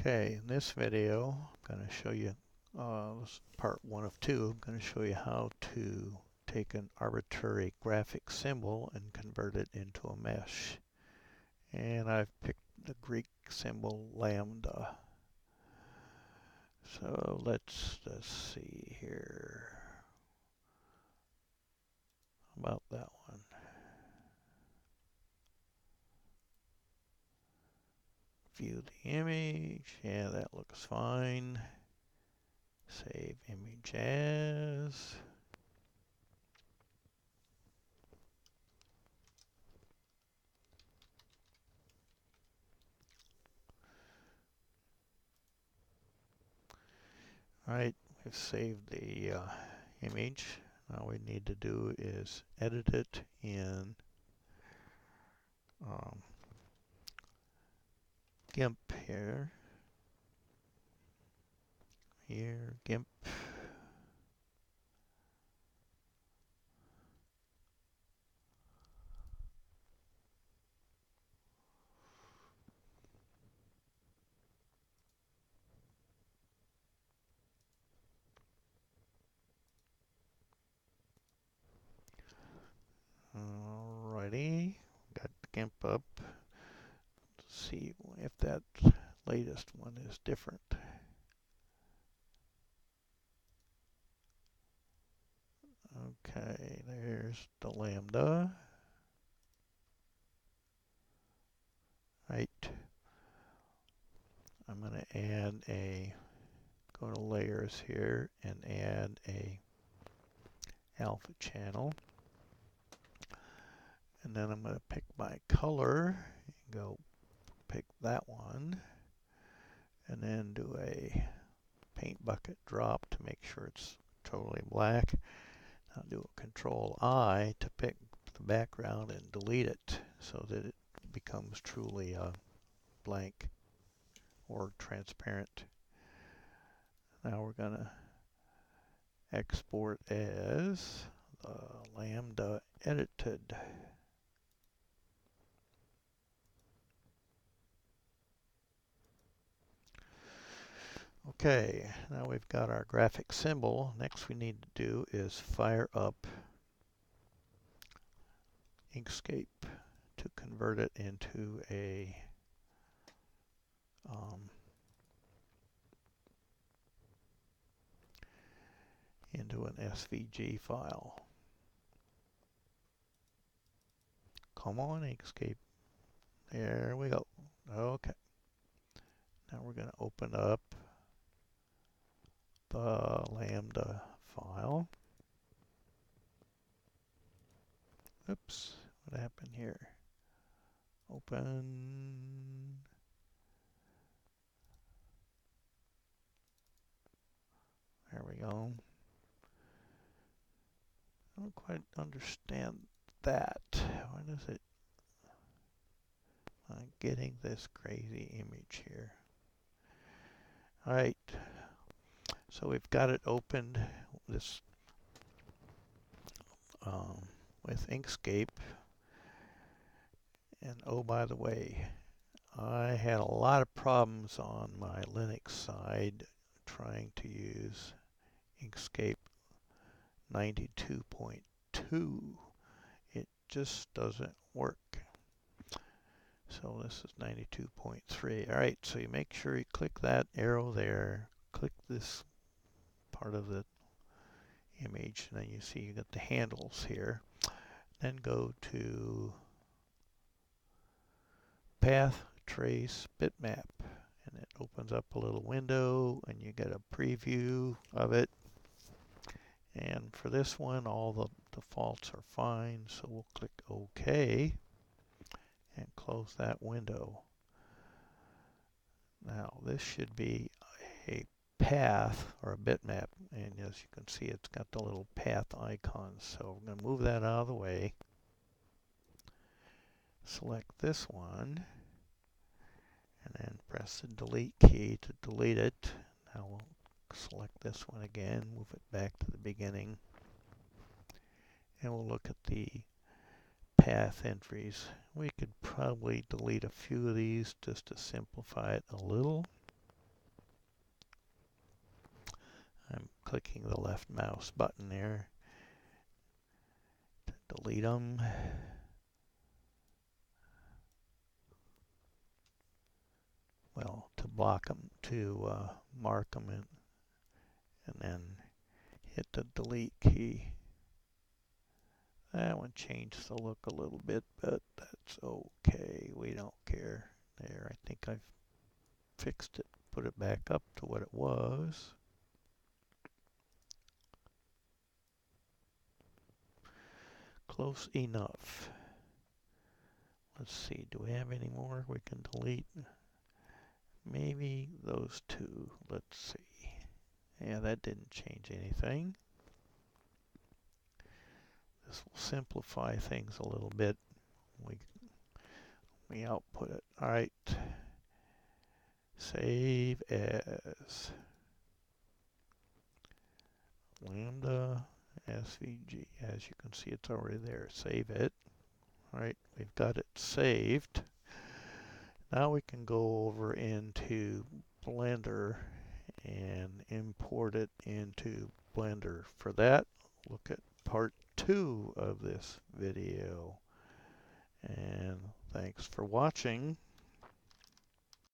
Okay, in this video, I'm going to show you, this is part 1 of 2, I'm going to show you how to take an arbitrary graphic symbol and convert it into a mesh. And I've picked the Greek symbol Lambda. So let's see here. How about that one? View the image. Yeah, that looks fine. Save image as. Alright, we've saved the image. Now we need to do is edit it in gimp here. Gimp. Alrighty, got the gimp up. Let's see if that latest one is different. Okay, there's the Lambda. Right. I'm going to add go to layers here and add a alpha channel. And then I'm going to pick my color and go pick that one. And then do a paint bucket drop to make sure it's totally black. Now do a Control I to pick the background and delete it so that it becomes truly blank or transparent. Now we're going to export as Lambda edited. Okay, now we've got our graphic symbol. Next we need to do is fire up Inkscape to convert it into an SVG file. Come on, Inkscape. There we go. Okay. Now we're going to open up the Lambda file. Oops, what happened here? Open. There we go. I don't quite understand that. Why does it? I'm getting this crazy image here. Alright, so we've got it opened this with Inkscape. And oh, by the way, I had a lot of problems on my Linux side trying to use Inkscape 92.2. It just doesn't work. So this is 92.3. Alright, so you make sure you click that arrow there, click this part of the image, and then you see you got the handles here. Then go to Path Trace Bitmap, and it opens up a little window and you get a preview of it. And for this one, all the defaults are fine, so we'll click OK and close that window. Now this should be a path or a bitmap, and as you can see, it's got the little path icons. So we're going to move that out of the way. Select this one and then press the delete key to delete it. Now we'll select this one again, move it back to the beginning, and we'll look at the path entries. We could probably delete a few of these just to simplify it a little. clicking the left mouse button there to delete them. Well, to block them, to mark them, and then hit the delete key. That one changed the look a little bit, but that's okay. We don't care. There, I think I've fixed it. Put it back up to what it was. Close enough. Let's see, do we have any more we can delete? Maybe those two. Let's see. Yeah, that didn't change anything. This will simplify things a little bit. We output it. All right. Save as Lambda SVG. As you can see, it's already there. Save it. All right, we've got it saved. Now we can go over into Blender and import it into Blender. For that, look at part 2 of this video. And thanks for watching.